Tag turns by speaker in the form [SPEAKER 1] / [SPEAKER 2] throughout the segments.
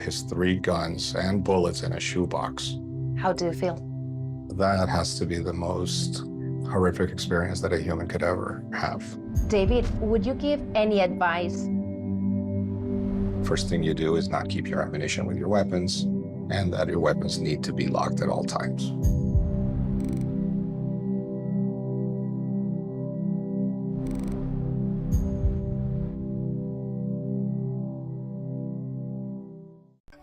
[SPEAKER 1] his 3 guns and bullets in a shoebox.
[SPEAKER 2] How do you feel?
[SPEAKER 1] That has to be the most horrific experience that a human could ever have.
[SPEAKER 2] David, would you give any advice?
[SPEAKER 1] First thing you do is not keep your ammunition with your weapons, and that your weapons need to be locked at all times.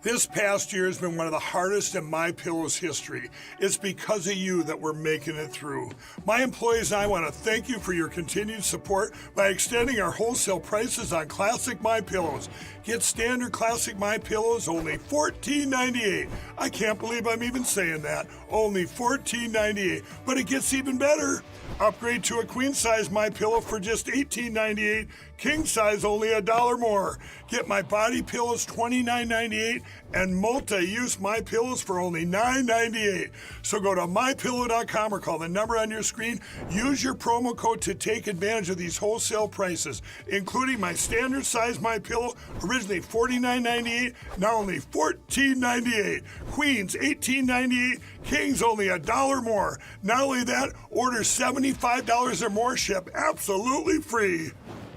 [SPEAKER 3] This past year has been one of the hardest in MyPillow's history. It's because of you that we're making it through. My employees and I want to thank you for your continued support by extending our wholesale prices on classic MyPillows. Get standard classic MyPillows only $14.98. I can't believe I'm even saying that. Only $14.98. But it gets even better. Upgrade to a queen size MyPillow for just $18.98. King size only $1 more. Get my body pillows $29.98 and multi-use MyPillows for only $9.98. So go to MyPillow.com or call the number on your screen. Use your promo code to take advantage of these wholesale prices, including my standard size MyPillow, originally $49.98, now only $14.98. Queens $18.98, Kings only $1 more. Not only that, order $75 or more, ship absolutely free.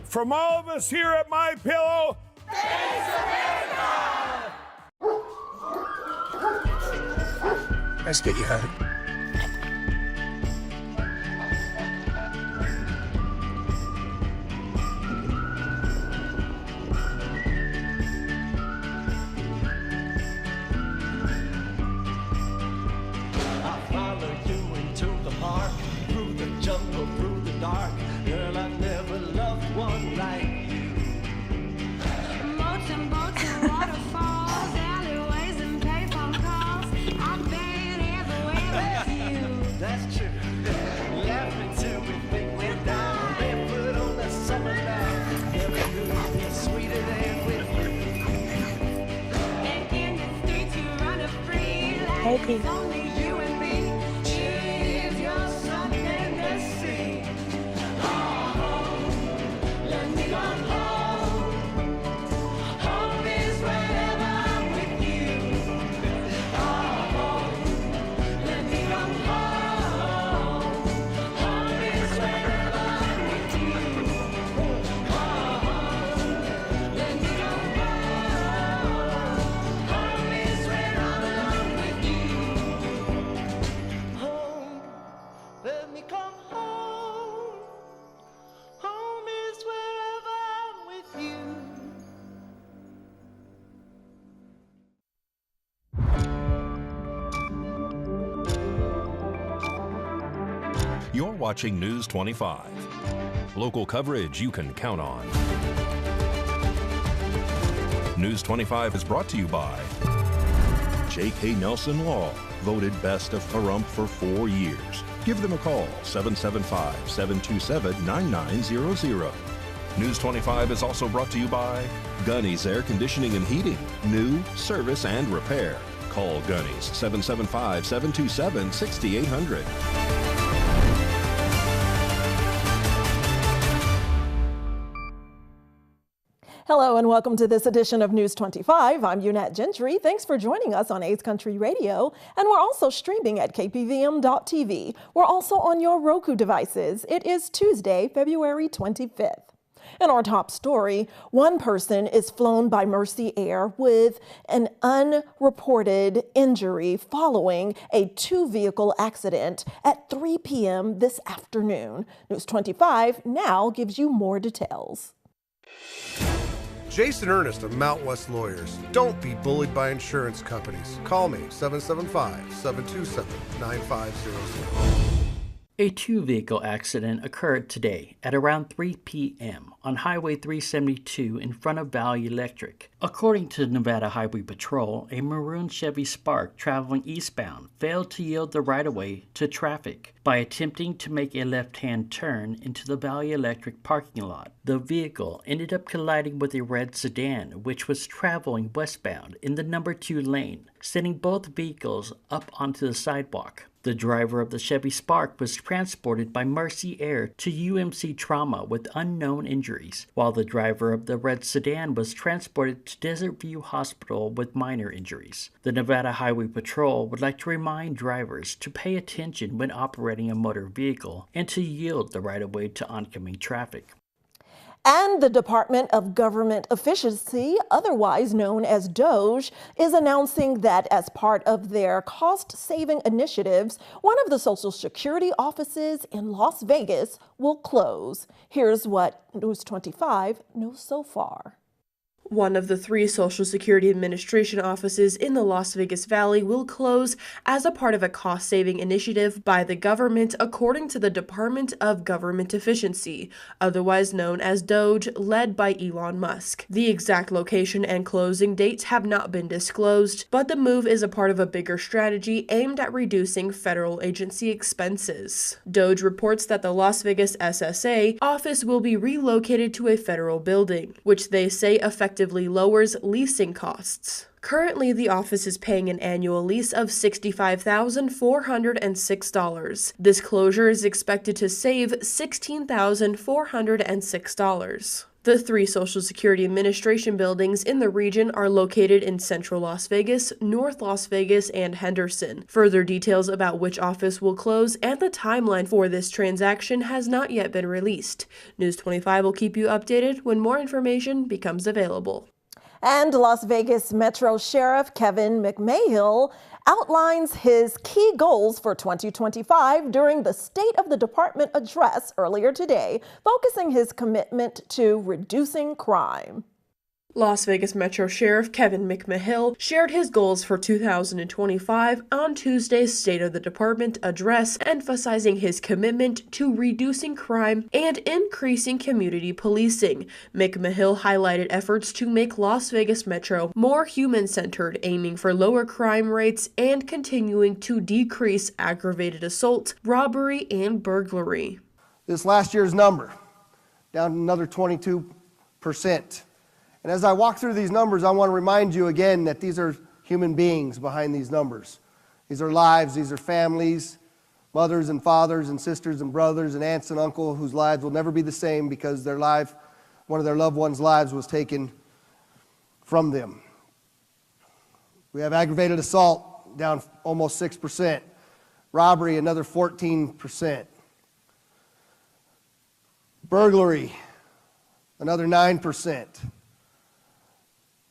[SPEAKER 3] From all of us here at MyPillow, thanks America!
[SPEAKER 4] Let's get you home.
[SPEAKER 5] I followed you into the park, through the jungle, through the dark. Girl, I never loved one like you.
[SPEAKER 6] Boats and waterfalls, alleyways and payphone calls. I've been everywhere with you.
[SPEAKER 5] That's true. Laughing till we think we're down, barefoot on the summer night. Never knew anything sweeter than with you.
[SPEAKER 6] And in the streets you run a free life. It's only you and me. Choose your something to see. Oh, let me go home. Home is wherever I'm with you. Oh, let me go home. Home is wherever I'm with you. Oh, let me go home. Home is where I'm with you.
[SPEAKER 5] Home, let me come home. Home is wherever I'm with you.
[SPEAKER 7] You're watching News 25. Local coverage you can count on. News 25 is brought to you by J.K. Nelson Law, voted best of Pahrump for 4 years. Give them a call, 775-727-9900. News 25 is also brought to you by Gunny's Air Conditioning and Heating, new, service, and repair. Call Gunny's, 775-727-6800.
[SPEAKER 8] Hello and welcome to this edition of News 25. I'm Unat Gentry. Thanks for joining us on A's Country Radio. And we're also streaming at KPVM.TV. We're also on your Roku devices. It is Tuesday, February 25th. In our top story, one person is flown by Mercy Air with an unreported injury following a 2-vehicle accident at 3 p.m. this afternoon. News 25 now gives you more details.
[SPEAKER 9] Jason Ernest of Mount West Lawyers. Don't be bullied by insurance companies. Call me, 775-727-9500.
[SPEAKER 10] A 2-vehicle accident occurred today at around 3 p.m. on Highway 372 in front of Valley Electric. According to the Nevada Highway Patrol, a maroon Chevy Spark traveling eastbound failed to yield the right-of-way to traffic by attempting to make a left-hand turn into the Valley Electric parking lot. The vehicle ended up colliding with a red sedan, which was traveling westbound in the number 2 lane, sending both vehicles up onto the sidewalk. The driver of the Chevy Spark was transported by Mercy Air to UMC Trauma with unknown injuries. injuries, while the driver of the red sedan was transported to Desert View Hospital with minor injuries. The Nevada Highway Patrol would like to remind drivers to pay attention when operating a motor vehicle and to yield the right-of-way to oncoming traffic.
[SPEAKER 8] And the Department of Government Efficiency, otherwise known as DOGE, is announcing that as part of their cost-saving initiatives, one of the Social Security offices in Las Vegas will close. Here's what News 25 knows so far.
[SPEAKER 11] One of the 3 Social Security Administration offices in the Las Vegas Valley will close as a part of a cost-saving initiative by the government, according to the Department of Government Efficiency, otherwise known as DOGE, led by Elon Musk. The exact location and closing dates have not been disclosed, but the move is a part of a bigger strategy aimed at reducing federal agency expenses. DOGE reports that the Las Vegas SSA office will be relocated to a federal building, which they say effectively lowers leasing costs. Currently, the office is paying an annual lease of $65,406. This closure is expected to save $16,406. The 3 Social Security Administration buildings in the region are located in Central Las Vegas, North Las Vegas, and Henderson. Further details about which office will close and the timeline for this transaction has not yet been released. News 25 will keep you updated when more information becomes available.
[SPEAKER 8] And Las Vegas Metro Sheriff Kevin McMahill outlines his key goals for 2025 during the State of the Department address earlier today, focusing his commitment to reducing crime.
[SPEAKER 11] Las Vegas Metro Sheriff Kevin McMahill shared his goals for 2025 on Tuesday's State of the Department address, emphasizing his commitment to reducing crime and increasing community policing. McMahill highlighted efforts to make Las Vegas Metro more human-centered, aiming for lower crime rates and continuing to decrease aggravated assault, robbery, and burglary.
[SPEAKER 12] This last year's number, down another 22%. And as I walk through these numbers, I want to remind you again that these are human beings behind these numbers. These are lives, these are families, mothers and fathers and sisters and brothers and aunts and uncles whose lives will never be the same because one of their loved ones' lives was taken from them. We have aggravated assault down almost 6%. Robbery, another 14%. Burglary, another 9%.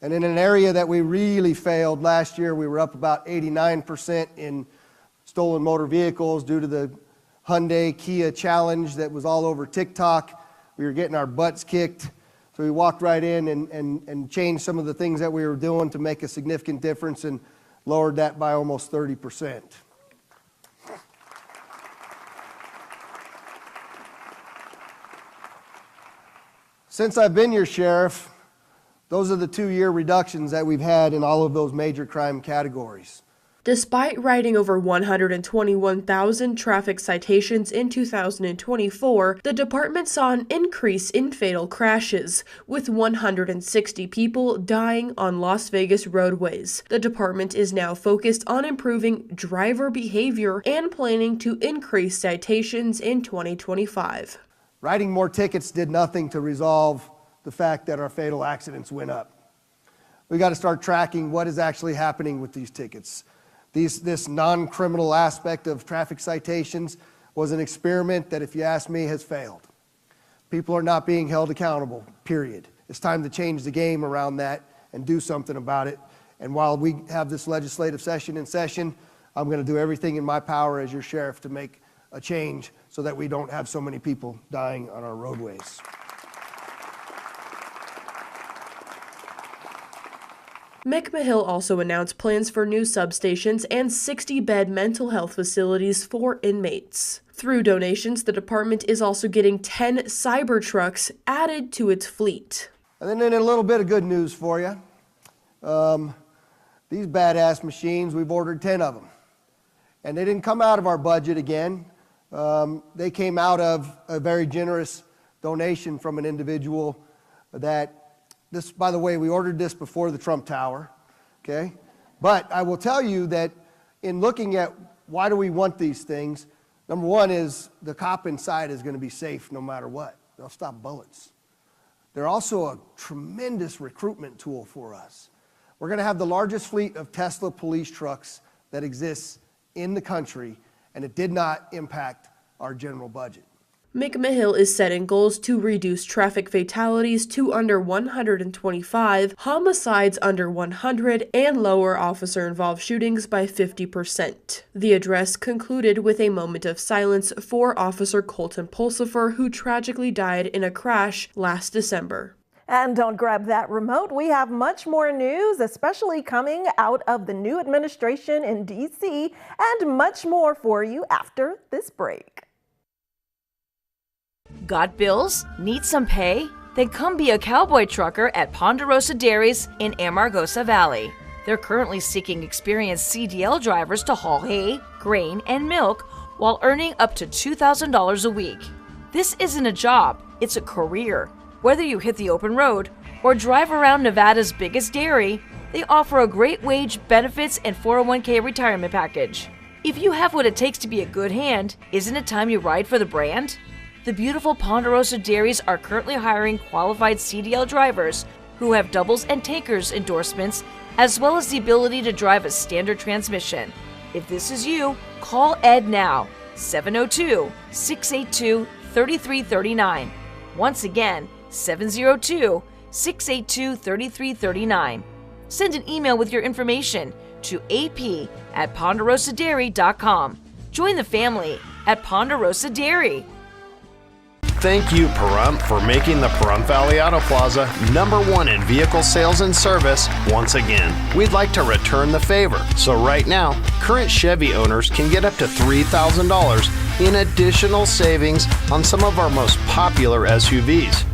[SPEAKER 12] And in an area that we really failed last year, we were up about 89% in stolen motor vehicles due to the Hyundai Kia challenge that was all over TikTok. We were getting our butts kicked. So we walked right in and changed some of the things that we were doing to make a significant difference and lowered that by almost 30%. Since I've been your sheriff, those are the 2-year reductions that we've had in all of those major crime categories.
[SPEAKER 11] Despite writing over 121,000 traffic citations in 2024, the department saw an increase in fatal crashes, with 160 people dying on Las Vegas roadways. The department is now focused on improving driver behavior and planning to increase citations in 2025.
[SPEAKER 12] Writing more tickets did nothing to resolve the fact that our fatal accidents went up. We got to start tracking what is actually happening with these tickets. This non-criminal aspect of traffic citations was an experiment that, if you ask me, has failed. People are not being held accountable, period. It's time to change the game around that and do something about it. And while we have this legislative session in session, I'm going to do everything in my power as your sheriff to make a change so that we don't have so many people dying on our roadways.
[SPEAKER 11] McMahill also announced plans for new substations and 60-bed mental health facilities for inmates. Through donations, the department is also getting 10 cyber trucks added to its fleet.
[SPEAKER 12] And then a little bit of good news for you. These badass machines, we've ordered 10 of them. And they didn't come out of our budget again. They came out of a very generous donation from an individual that this, by the way, we ordered this before the Trump Tower, okay? But I will tell you that in looking at why do we want these things, number one is the cop inside is going to be safe no matter what. They'll stop bullets. They're also a tremendous recruitment tool for us. We're going to have the largest fleet of Tesla police trucks that exists in the country, and it did not impact our general budget.
[SPEAKER 11] McMahill is setting goals to reduce traffic fatalities to under 125, homicides under 100, and lower officer-involved shootings by 50%. The address concluded with a moment of silence for Officer Colton Pulsifer, who tragically died in a crash last December.
[SPEAKER 8] And don't grab that remote. We have much more news, especially coming out of the new administration in D.C., and much more for you after this break.
[SPEAKER 13] Got bills? Need some pay? Then come be a cowboy trucker at Ponderosa Dairies in Amargosa Valley. They're currently seeking experienced CDL drivers to haul hay, grain, and milk while earning up to $2,000 a week. This isn't a job, it's a career. Whether you hit the open road or drive around Nevada's biggest dairy, they offer a great wage, benefits, and 401k retirement package. If you have what it takes to be a good hand, isn't it time you ride for the brand? The beautiful Ponderosa Dairies are currently hiring qualified CDL drivers who have doubles and tankers endorsements, as well as the ability to drive a standard transmission. If this is you, call Ed now, 702-682-3339. Once again, 702-682-3339. Send an email with your information to ap@ponderosadairy.com. Join the family at Ponderosa Dairy.
[SPEAKER 14] Thank you, Pahrump, for making the Pahrump Valley Auto Plaza #1 in vehicle sales and service once again. We'd like to return the favor. So right now, current Chevy owners can get up to $3,000 in additional savings on some of our most popular SUVs.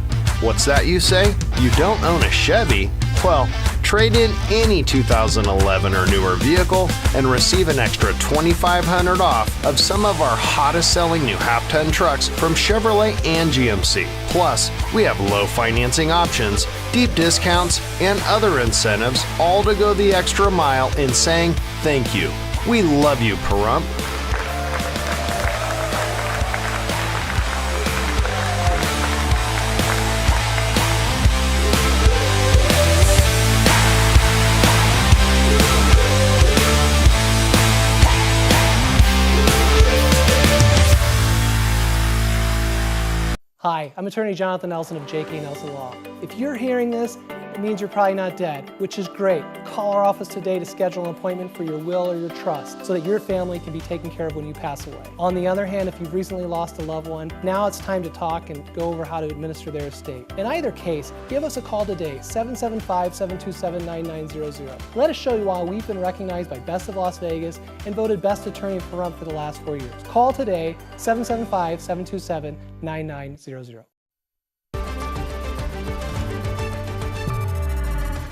[SPEAKER 14] What's that, you say? You don't own a Chevy? Well, trade in any 2011 or newer vehicle and receive an extra $2,500 off of some of our hottest selling new half-ton trucks from Chevrolet and GMC. Plus, we have low financing options, deep discounts, and other incentives, all to go the extra mile in saying thank you. We love you, Pahrump.
[SPEAKER 15] Hi, I'm attorney Jonathan Nelson of J.K. Nelson Law. If you're hearing this, it means you're probably not dead, which is great. Call our office today to schedule an appointment for your will or your trust so that your family can be taken care of when you pass away. On the other hand, if you've recently lost a loved one, now it's time to talk and go over how to administer their estate. In either case, give us a call today, 775-727-9900. Let us show you why we've been recognized by Best of Las Vegas and voted Best Attorney for Pahrump for the last 4 years. Call today, 775-727-9900.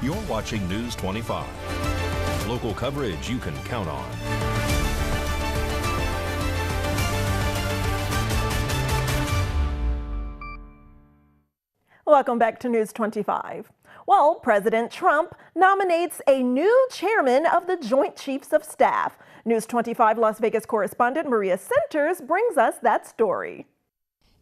[SPEAKER 7] You're watching News 25. Local coverage you can count on.
[SPEAKER 8] Welcome back to News 25. Well, President Trump nominates a new chairman of the Joint Chiefs of Staff. News 25 Las Vegas correspondent Maria Centers brings us that story.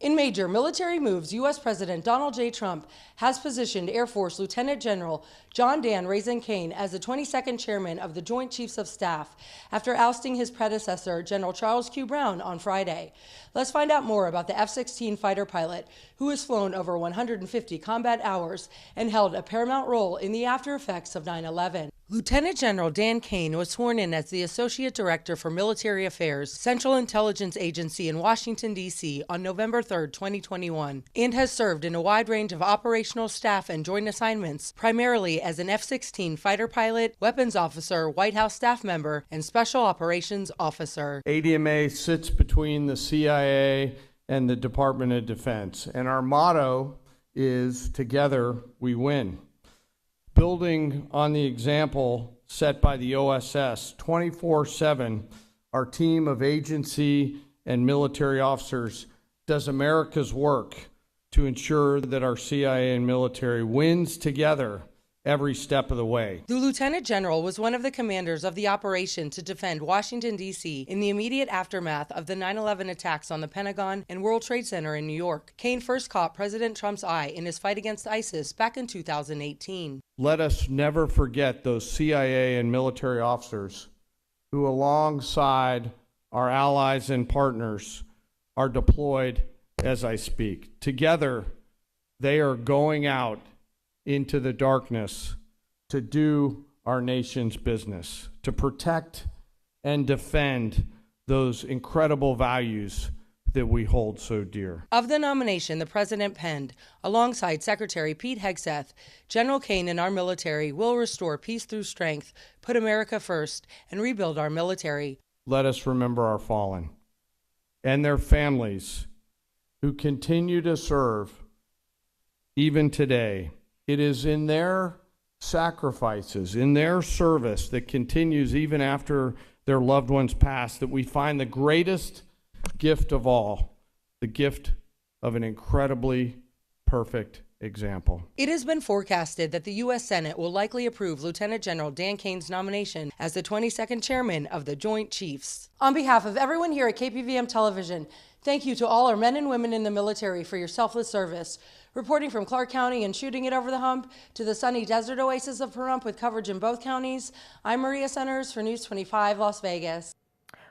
[SPEAKER 16] In major military moves, U.S. President Donald J. Trump has positioned Air Force Lieutenant General John Dan Raisen-Kane as the 22nd chairman of the Joint Chiefs of Staff after ousting his predecessor, General Charles Q. Brown, on Friday. Let's find out more about the F-16 fighter pilot who has flown over 150 combat hours and held a paramount role in the after effects of 9/11. Lieutenant General Dan Kane was sworn in as the Associate Director for Military Affairs, Central Intelligence Agency in Washington, D.C. on November 3, 2021, and has served in a wide range of operational staff and joint assignments, primarily as an F-16 fighter pilot, weapons officer, White House staff member, and special operations officer.
[SPEAKER 17] ADMA sits between the CIA and the Department of Defense, and our motto is "Together we win." Building on the example set by the OSS, 24/7, our team of agency and military officers does America's work to ensure that our CIA and military wins together every step of the way.
[SPEAKER 16] The Lieutenant General was one of the commanders of the operation to defend Washington, D.C. in the immediate aftermath of the 9/11 attacks on the Pentagon and World Trade Center in New York. Cain first caught President Trump's eye in his fight against ISIS back in 2018.
[SPEAKER 17] Let us never forget those CIA and military officers who, alongside our allies and partners, are deployed as I speak. Together, they are going out into the darkness to do our nation's business, to protect and defend those incredible values that we hold so dear.
[SPEAKER 16] Of the nomination the President penned, alongside Secretary Pete Hegseth, General Cain and our military will restore peace through strength, put America first, and rebuild our military.
[SPEAKER 17] Let us remember our fallen and their families who continue to serve even today. It is in their sacrifices, in their service that continues even after their loved ones pass, that we find the greatest gift of all, the gift of an incredibly perfect example.
[SPEAKER 16] It has been forecasted that the U.S. Senate will likely approve Lieutenant General Dan Cain's nomination as the 22nd chairman of the Joint Chiefs. On behalf of everyone here at KPVM Television, thank you to all our men and women in the military for your selfless service. Reporting from Clark County and shooting it over the hump to the sunny desert oasis of Pahrump with coverage in both counties, I'm Maria Centers for News 25 Las Vegas.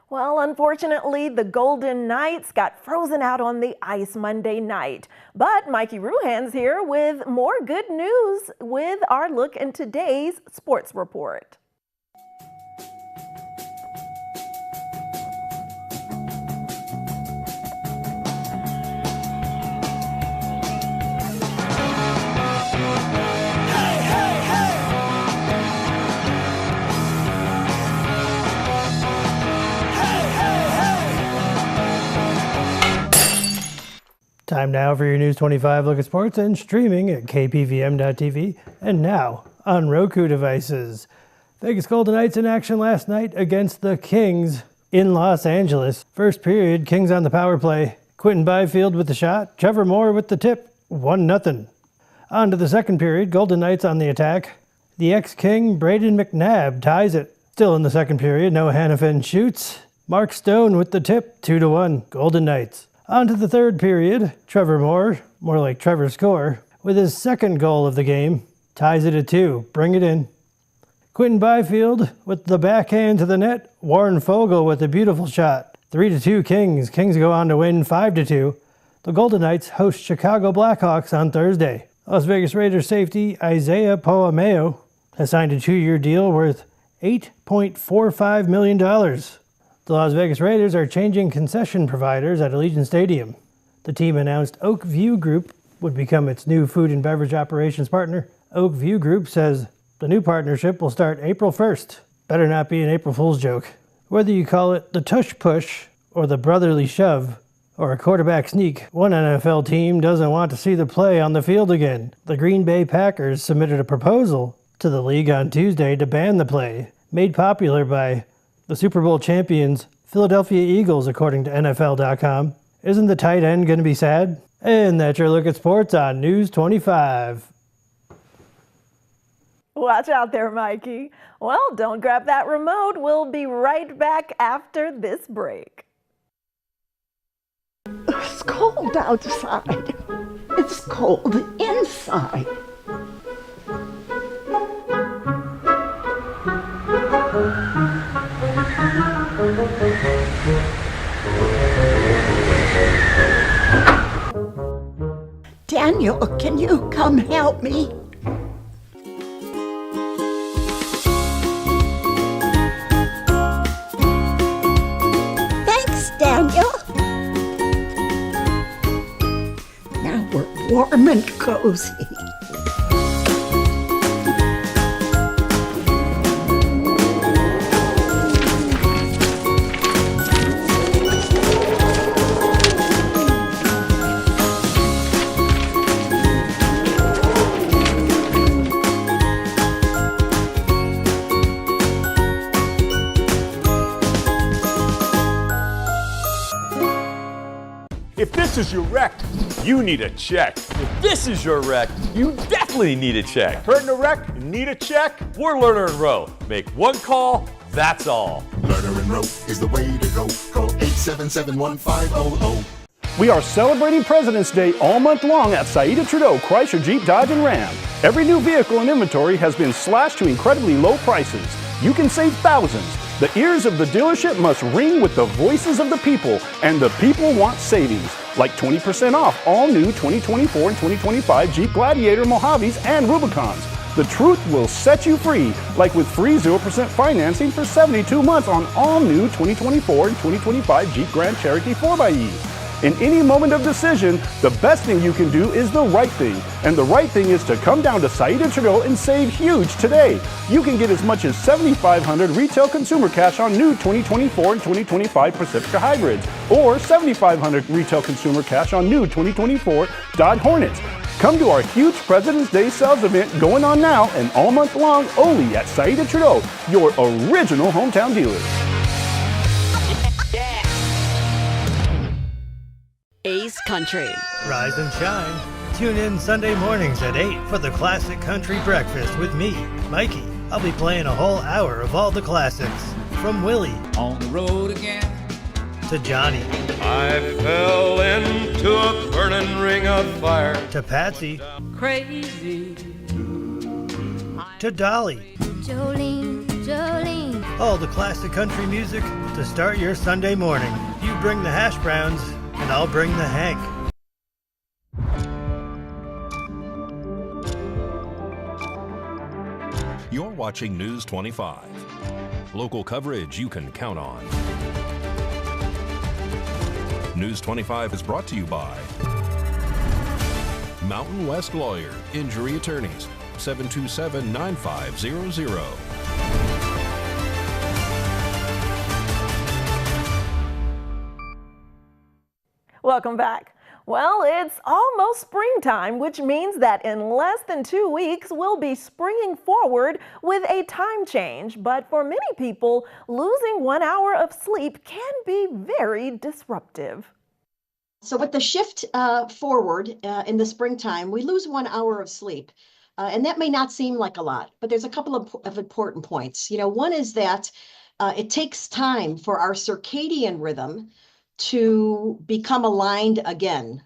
[SPEAKER 8] Well, unfortunately, the Golden Knights got frozen out on the ice Monday night. But Mikey Ruhan's here with more good news with our look in today's sports report.
[SPEAKER 18] Time now for your News 25 look at sports and streaming at KPVM.TV and now on Roku devices. Vegas Golden Knights in action last night against the Kings in Los Angeles. First period, Kings on the power play. Quentin Byfield with the shot, Trevor Moore with the tip, 1-0. On to the second period, Golden Knights on the attack. The ex-King Braden McNabb ties it. Still in the second period, Noah Hannafin shoots. Mark Stone with the tip, 2-1, Golden Knights. On to the third period, Trevor Moore, more like Trevor Score, with his second goal of the game, ties it at 2, bring it in. Quentin Byfield with the backhand to the net, Warren Fogle with a beautiful shot, 3-2 Kings. Kings go on to win 5-2. The Golden Knights host Chicago Blackhawks on Thursday. Las Vegas Raiders safety Isaiah Poameo has signed a 2-year deal worth $8.45 million. The Las Vegas Raiders are changing concession providers at Allegiant Stadium. The team announced Oak View Group would become its new food and beverage operations partner. Oak View Group says the new partnership will start April 1st. Better not be an April Fool's joke. Whether you call it the tush push or the brotherly shove or a quarterback sneak, one NFL team doesn't want to see the play on the field again. The Green Bay Packers submitted a proposal to the league on Tuesday to ban the play, made popular by the Super Bowl champions, Philadelphia Eagles, according to NFL.com. Isn't the tight end going to be sad? And that's your look at sports on News 25.
[SPEAKER 8] Watch out there, Mikey. Well, don't grab that remote. We'll be right back after this break.
[SPEAKER 19] It's cold outside. It's cold inside. Daniel, can you come help me? Thanks, Daniel. Now we're warm and cozy.
[SPEAKER 20] If this is your wreck, you need a check. If this is your wreck, you definitely definitely need a check. Hurt in a wreck? Need a check? We're Lerner and Rowe. Make one call, that's all.
[SPEAKER 21] Lerner and Rowe is the way to go. Call 877-1500.
[SPEAKER 22] We are celebrating President's Day all month long at Saida Trudeau Chrysler Jeep Dodge and Ram. Every new vehicle in inventory has been slashed to incredibly low prices. You can save thousands. The ears of the dealership must ring with the voices of the people, and the people want savings. Like 20% off all new 2024 and 2025 Jeep Gladiator Mojaves and Rubicons. The truth will set you free, like with free 0% financing for 72 months on all new 2024 and 2025 Jeep Grand Cherokee 4xe. In any moment of decision, the best thing you can do is the right thing. And the right thing is to come down to Saida Trudeau and save huge today. You can get as much as $7,500 retail consumer cash on new 2024 and 2025 Pacifica hybrids, or $7,500 retail consumer cash on new 2024 Dodge Hornets. Come to our huge President's Day sales event going on now and all month long only at Saida Trudeau, your original hometown dealer.
[SPEAKER 23] Ace Country.
[SPEAKER 18] Rise and shine. Tune in Sunday mornings at 8 for the Classic Country Breakfast with me, Mikey. I'll be playing a whole hour of all the classics. From Willie. On the road again. To Johnny.
[SPEAKER 24] I fell into a burning ring of fire.
[SPEAKER 18] To Patsy.
[SPEAKER 23] Crazy.
[SPEAKER 18] To Dolly.
[SPEAKER 23] Jolene, Jolene.
[SPEAKER 18] All the classic country music to start your Sunday morning. You bring the hash browns, and I'll bring the Hank.
[SPEAKER 7] You're watching News 25. Local coverage you can count on. News 25 is brought to you by Mountain West Lawyer, Injury Attorneys, 727-9500.
[SPEAKER 8] Welcome back. Well, it's almost springtime, which means that in less than 2 weeks, we'll be springing forward with a time change. But for many people, losing 1 hour of sleep can be very disruptive.
[SPEAKER 25] So with the shift forward in the springtime, we lose 1 hour of sleep. And that may not seem like a lot, but there's a couple of important points. One is that it takes time for our circadian rhythm to become aligned again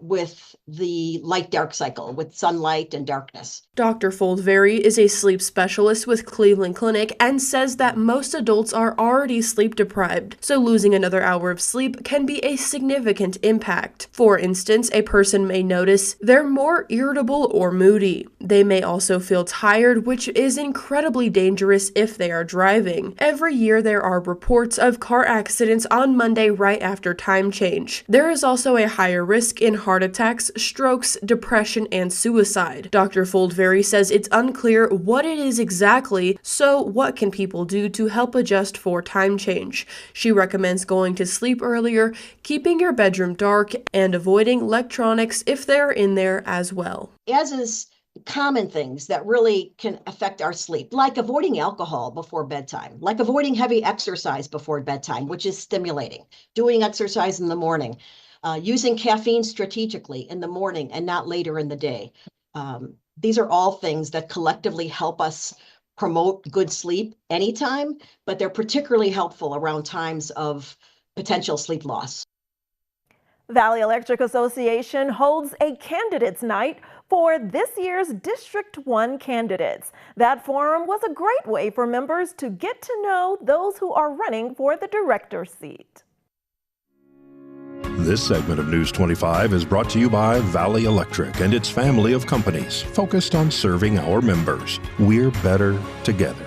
[SPEAKER 25] with the light-dark cycle, with sunlight and darkness.
[SPEAKER 11] Dr. Foldvary is a sleep specialist with Cleveland Clinic and says that most adults are already sleep deprived, so losing another hour of sleep can be a significant impact. For instance, a person may notice they're more irritable or moody. They may also feel tired, which is incredibly dangerous if they are driving. Every year there are reports of car accidents on Monday right after time change. There is also a higher risk in heart attacks, strokes, depression, and suicide. Dr. Foldvary says it's unclear what it is exactly, so what can people do to help adjust for time change? She recommends going to sleep earlier, keeping your bedroom dark, and avoiding electronics if they're in there as well.
[SPEAKER 25] As is common things that really can affect our sleep, like avoiding alcohol before bedtime, like avoiding heavy exercise before bedtime, which is stimulating, doing exercise in the morning, using caffeine strategically in the morning and not later in the day. These are all things that collectively help us promote good sleep anytime, but they're particularly helpful around times of potential sleep loss.
[SPEAKER 8] Valley Electric Association holds a candidates night for this year's District 1 candidates. That forum was a great way for members to get to know those who are running for the director's seat.
[SPEAKER 7] This segment of News 25 is brought to you by Valley Electric and its family of companies focused on serving our members. We're better together.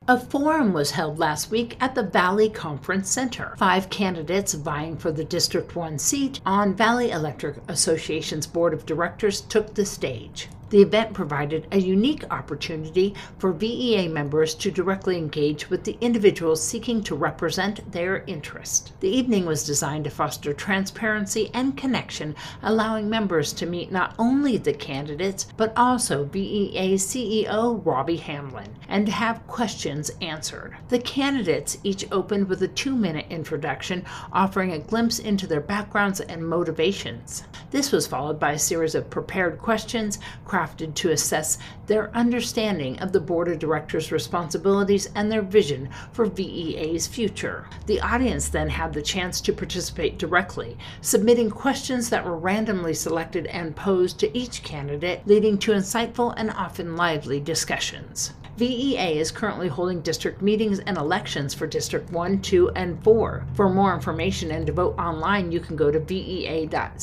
[SPEAKER 26] A forum was held last week at the Valley Conference Center. 5 candidates vying for the District 1 seat on Valley Electric Association's Board of Directors took the stage. The event provided a unique opportunity for VEA members to directly engage with the individuals seeking to represent their interest. The evening was designed to foster transparency and connection, allowing members to meet not only the candidates, but also VEA CEO Robbie Hamlin, and to have questions answered. The candidates each opened with a 2-minute introduction, offering a glimpse into their backgrounds and motivations. This was followed by a series of prepared questions crafted to assess their understanding of the Board of Directors' responsibilities and their vision for VEA's future. The audience then had the chance to participate directly, submitting questions that were randomly selected and posed to each candidate, leading to insightful and often lively discussions. VEA is currently holding district meetings and elections for District 1, 2, and 4. For more information and to vote online, you can go to vea.coop,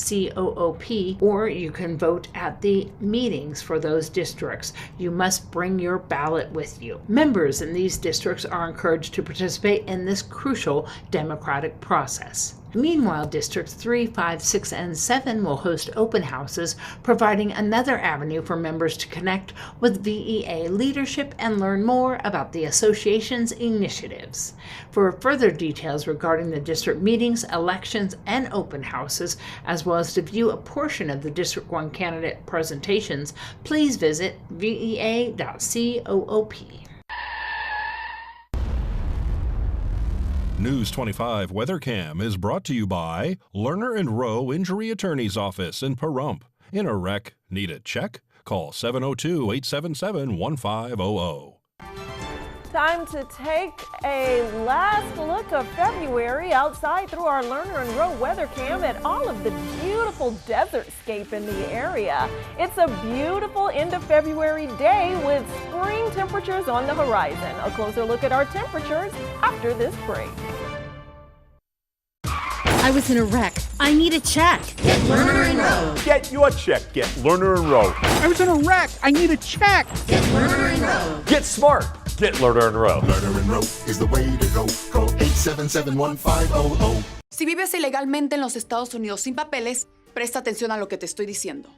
[SPEAKER 26] or you can vote at the meetings for those districts. You must bring your ballot with you. Members in these districts are encouraged to participate in this crucial democratic process. Meanwhile, Districts 3, 5, 6, and 7 will host open houses, providing another avenue for members to connect with VEA leadership and learn more about the association's initiatives. For further details regarding the district meetings, elections, and open houses, as well as to view a portion of the District 1 candidate presentations, please visit vea.coop.
[SPEAKER 7] News 25 Weather Cam is brought to you by Lerner and Rowe Injury Attorney's Office in Pahrump. In a wreck, need a check? Call 702-877-1500.
[SPEAKER 8] Time to take a last look of February outside through our Lerner and Rowe weather cam at all of the beautiful desertscape in the area. It's a beautiful end of February day with spring temperatures on the horizon. A closer look at our temperatures after this break.
[SPEAKER 23] I was in a wreck. I need a check.
[SPEAKER 24] Get Lerner and Rowe. Get your check. Get Lerner and Rowe.
[SPEAKER 23] I was in a wreck. I need a check.
[SPEAKER 24] Get Lerner and Rowe. Get smart. Get Lerner and Rowe.
[SPEAKER 21] Lerner and Rowe is the way to go. Call 877-1500.
[SPEAKER 1] Si vives ilegalmente en los Estados Unidos sin papeles, presta atención a lo que te estoy diciendo.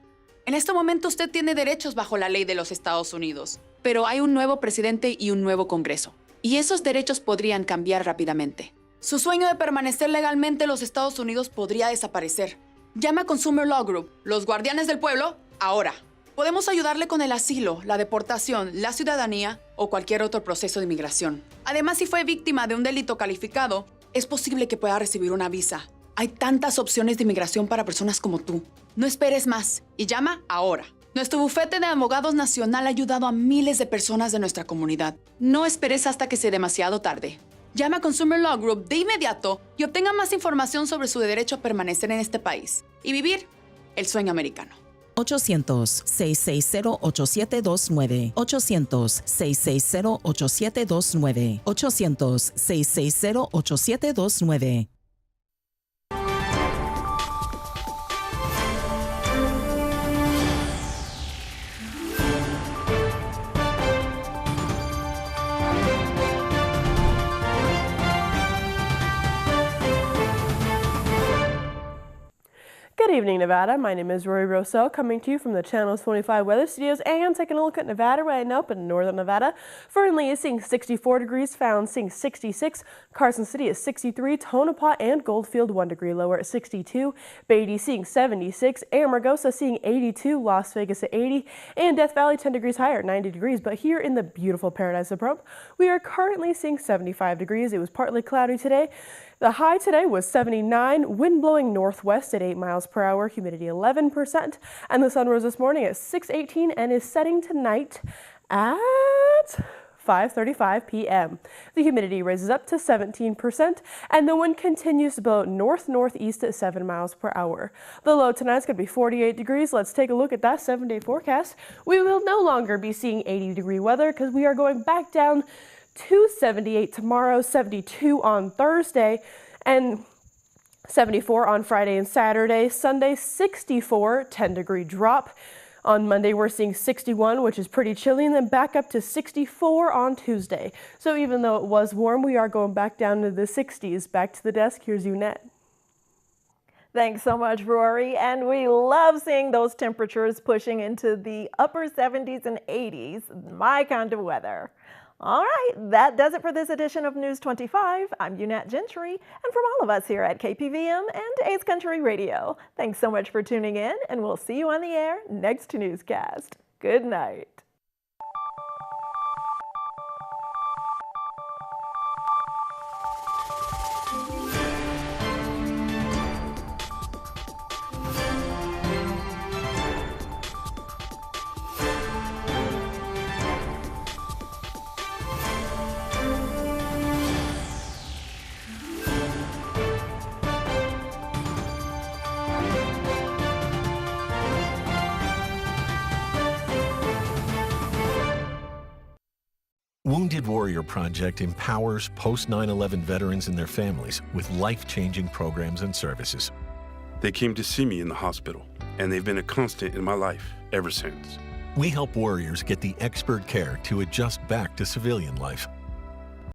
[SPEAKER 1] En este momento usted tiene derechos bajo la ley de los Estados Unidos, pero hay un nuevo presidente y un nuevo Congreso, y esos derechos podrían cambiar rápidamente. Su sueño de permanecer legalmente en los Estados Unidos podría desaparecer. Llama a Consumer Law Group, los guardianes del pueblo, ahora. Podemos ayudarle con el asilo, la deportación, la ciudadanía o cualquier otro proceso de inmigración. Además, si fue víctima de un delito calificado, es posible que pueda recibir una visa. Hay tantas opciones de inmigración para personas como tú. No esperes más y llama ahora. Nuestro bufete de abogados nacional ha ayudado a miles de personas de nuestra comunidad. No esperes hasta que sea demasiado tarde. Llama a Consumer Law Group de inmediato y obtenga más información sobre su derecho a permanecer en este país y vivir el sueño americano.
[SPEAKER 2] 800-660-8729. 800-660-8729. 800-660-8729.
[SPEAKER 3] Good evening, Nevada. My name is Rory Rossell, coming to you from the Channels 25 Weather Studios and taking a look at Nevada right now up in northern Nevada. Fernley is seeing 64 degrees, Found seeing 66, Carson City is 63, Tonopah and Goldfield 1 degree lower at 62, Beatty seeing 76, Amargosa seeing 82, Las Vegas at 80, and Death Valley 10 degrees higher at 90 degrees. But here in the beautiful Paradise of Pahrump, we are currently seeing 75 degrees. It was partly cloudy today. The high today was 79, wind blowing northwest at 8 miles per hour, humidity 11%, and the sun rose this morning at 6:18 and is setting tonight at 5:35 p.m. The humidity raises up to 17%, and the wind continues to blow north-northeast at 7 miles per hour. The low tonight is going to be 48 degrees. Let's take a look at that 7-day forecast. We will no longer be seeing 80-degree weather because we are going back down to 78 tomorrow, 72 on Thursday, and 74 on Friday and Saturday. Sunday, 64, 10-degree drop. On Monday, we're seeing 61, which is pretty chilly, and then back up to 64 on Tuesday. So even though it was warm, we are going back down to the 60s. Back to the desk, here's Unette.
[SPEAKER 8] Thanks so much, Rory. And we love seeing those temperatures pushing into the upper 70s and 80s. My kind of weather. All right, that does it for this edition of News 25. I'm Unat Gentry, and from all of us here at KPVM and Ace Country Radio, thanks so much for tuning in, and we'll see you on the air next to Newscast. Good night.
[SPEAKER 4] Wounded Warrior Project empowers post-9/11 veterans and their families with life-changing programs and services.
[SPEAKER 5] They came to see me in the hospital, and they've been a constant in my life ever since.
[SPEAKER 4] We help warriors get the expert care to adjust back to civilian life.